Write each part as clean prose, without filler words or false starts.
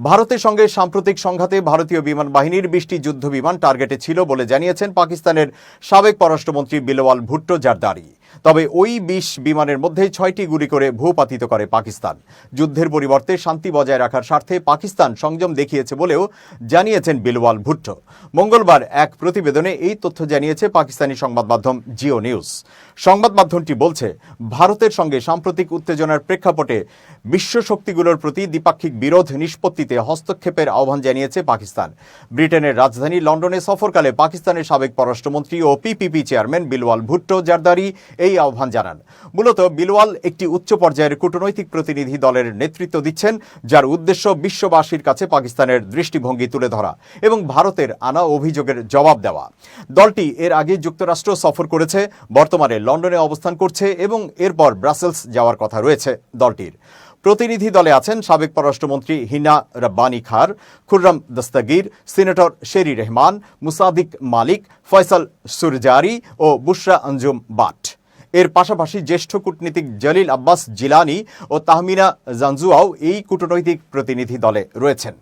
ভারতের সঙ্গে সাম্প্রতিক সংঘাতে ভারতীয় বিমান বাহিনীর 20টি যুদ্ধ বিমান টার্গেটে ছিল বলে জানিয়েছেন পাকিস্তানের সাবেক পররাষ্ট্রমন্ত্রী বিলওয়াল ভুট্টো জারদারি। তবে ওই 20 বিমানের মধ্যে 6টি গুলি করে ভূপাতিত করে পাকিস্তান। যুদ্ধের পরিবর্তে শান্তি বজায় রাখার স্বার্থে পাকিস্তান সংযম দেখিয়েছে বলেও জানিয়েছেন বিলওয়াল ভুট্টো। মঙ্গলবার এক প্রতিবেদনে এই তথ্য জানিয়েছে পাকিস্তানি সংবাদ মাধ্যম জিও নিউজ। সংবাদ মাধ্যমটি বলছে, ভারতের সঙ্গে সাম্প্রতিক উত্তেজনার প্রেক্ষাপটে বিশ্ব শক্তিগুলোর প্রতি দ্বিপাক্ষিক বিরোধ নিষ্পত্তিতে হস্তক্ষেপের আহ্বান জানিয়েছে পাকিস্তান। ব্রিটেনের রাজধানী লন্ডনে সফরকালে পাকিস্তানের সাবেক পররাষ্ট্রমন্ত্রী ও পিপিপি চেয়ারম্যান বিলওয়াল ভুট্টো জারদারি এই আহ্বান জানান। মূলত বিলওয়াল একটি উচ্চ পর্যায়ের কূটনৈতিক প্রতিনিধি দলের নেতৃত্ব দিচ্ছেন, যার উদ্দেশ্য বিশ্ববাসীর কাছে পাকিস্তানের দৃষ্টিভঙ্গি তুলে ধরা এবং ভারতের আনা অভিযোগের জবাব দেওয়া। দলটি এর আগে যুক্তরাষ্ট্র সফর করেছে, বর্তমানে লন্ডনে অবস্থান করছে এবং এরপর ব্রাসেলস যাওয়ার কথা রয়েছে দলটির। প্রতিনিধি দলে আছেন সাবেক পররাষ্ট্রমন্ত্রী হিনা রব্বানী খার, খুররম দস্তগীর, সিনেটর শেরি রহমান, মুসাদিক মালিক, ফয়সাল সুরজারি ও বুশরা আঞ্জুম বাট। এর পাশাপাশি জ্যেষ্ঠ কূটনীতিক জলিল আব্বাস জিলানি ও তাহমিনা জানজুয়াও এই কূটনৈতিক প্রতিনিধি দলে রয়েছেন।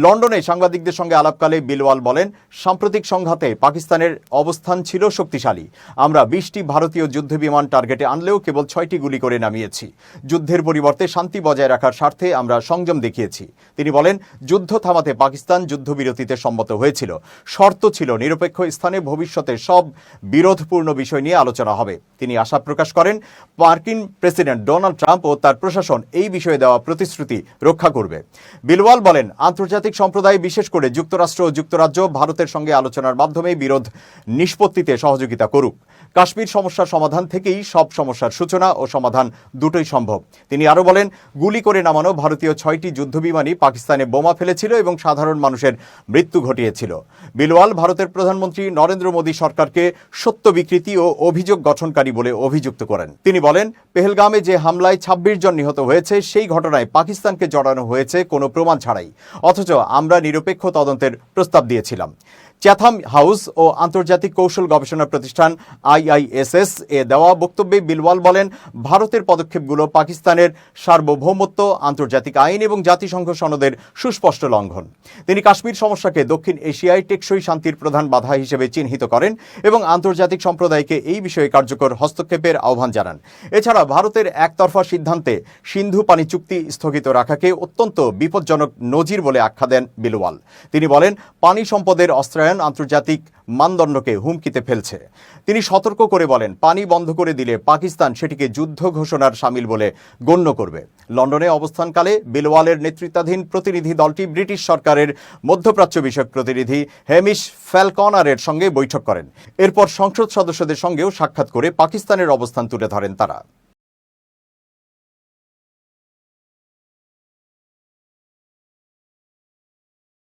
লন্ডনে সাংবাদিকদের সঙ্গে আলাপকালে বিলওয়াল বলেন, সাম্প্রতিক সংঘাতে পাকিস্তানের অবস্থান ছিল শক্তিশালী। আমরা 20টি ভারতীয় যুদ্ধবিমান টার্গেটে আনলেও কেবল 6টি গুলি করে নামিয়েছি। যুদ্ধের পরিবর্তে শান্তি বজায় রাখার স্বার্থে আমরা সংযম দেখিয়েছি। তিনি বলেন, যুদ্ধ থামাতে পাকিস্তান যুদ্ধবিরতিতে সম্মত হয়েছিল। শর্ত ছিল নিরপেক্ষ স্থানে ভবিষ্যতে সব বিরোধপূর্ণ বিষয় নিয়ে আলোচনা হবে। তিনি আশা প্রকাশ করেন, মার্কিন প্রেসিডেন্ট ডোনাল্ড ট্রাম্প ও তার প্রশাসন এই বিষয়ে দেওয়া প্রতিশ্রুতি রক্ষা করবে। বিলওয়াল বলেন, আন্তর্জাতিক সম্প্রদায়, বিশেষ করে যুক্তরাষ্ট্র ও যুক্তরাজ্য ভারতের সঙ্গে আলোচনার মাধ্যমে বিরোধ নিষ্পত্তিতে সহযোগিতা করুক। কাশ্মীর সমস্যার সমাধান থেকেই সব সমস্যার সূচনা ও সমাধান দুটোই সম্ভব। তিনি আরও বলেন, গুলি করে নামানো ভারতীয় 6টি যুদ্ধবিমানই পাকিস্তানে বোমা ফেলেছিল এবং সাধারণ মানুষের মৃত্যু ঘটিয়েছিল। বিলওয়াল ভারতের প্রধানমন্ত্রী নরেন্দ্র মোদী সরকারকে সত্য বিকৃতি ও অভিযোগ গঠনকারী বলে অভিযুক্ত করেন। তিনি বলেন, পেহেলগামে যে হামলায় 26 জন নিহত হয়েছে সেই ঘটনায় পাকিস্তানকে জড়ানো হয়েছে কোনো প্রমাণ ছাড়াই, অথচ আমরা নিরপেক্ষ তদন্তের প্রস্তাব দিয়েছিলাম। চ্যাথাম হাউস ও আন্তর্জাতিক কৌশল গবেষণা প্রতিষ্ঠান IISS এ দেওয়া বক্তব্যে বিলওয়াল বলেন, ভারতের পদক্ষেপগুলো পাকিস্তানের সার্বভৌমত্ব, আন্তর্জাতিক আইন এবং জাতিসংঘ সনদের সুস্পষ্ট লঙ্ঘন। তিনি কাশ্মীর সমস্যাকে দক্ষিণ এশিয়ায় টেকসই শান্তির প্রধান বাধা হিসেবে চিহ্নিত করেন এবং আন্তর্জাতিক সম্প্রদায়কে এই বিষয়ে কার্যকর হস্তক্ষেপের আহ্বান জানান। এছাড়া ভারতের একতরফা সিদ্ধান্তে সিন্ধু পানি চুক্তি স্থগিত রাখাকে অত্যন্ত বিপজ্জনক নজির বলে আখ্যা দেন বিলওয়াল। তিনি বলেন, পানি সম্পদের অস্ত্রায়ন আন্তর্জাতিক মানদণ্ডকে হুমকিতে ফেলছে। তিনি সতর্ক করে বলেন, পানি বন্ধ করে দিলে পাকিস্তান সেটিকে যুদ্ধ ঘোষণার শামিল বলে গণ্য করবে। লন্ডনে অবস্থানকালে বিলওয়ালের নেতৃত্বাধীন প্রতিনিধি দলটি ব্রিটিশ সরকারের মধ্যপ্রাচ্য বিষয়ক প্রতিনিধি হেমিশ ফ্যালকনারের সঙ্গে বৈঠক করেন। এরপর সংসদ সদস্যদের সঙ্গেও সাক্ষাৎ করে পাকিস্তানের অবস্থান তুলে ধরেন তারা।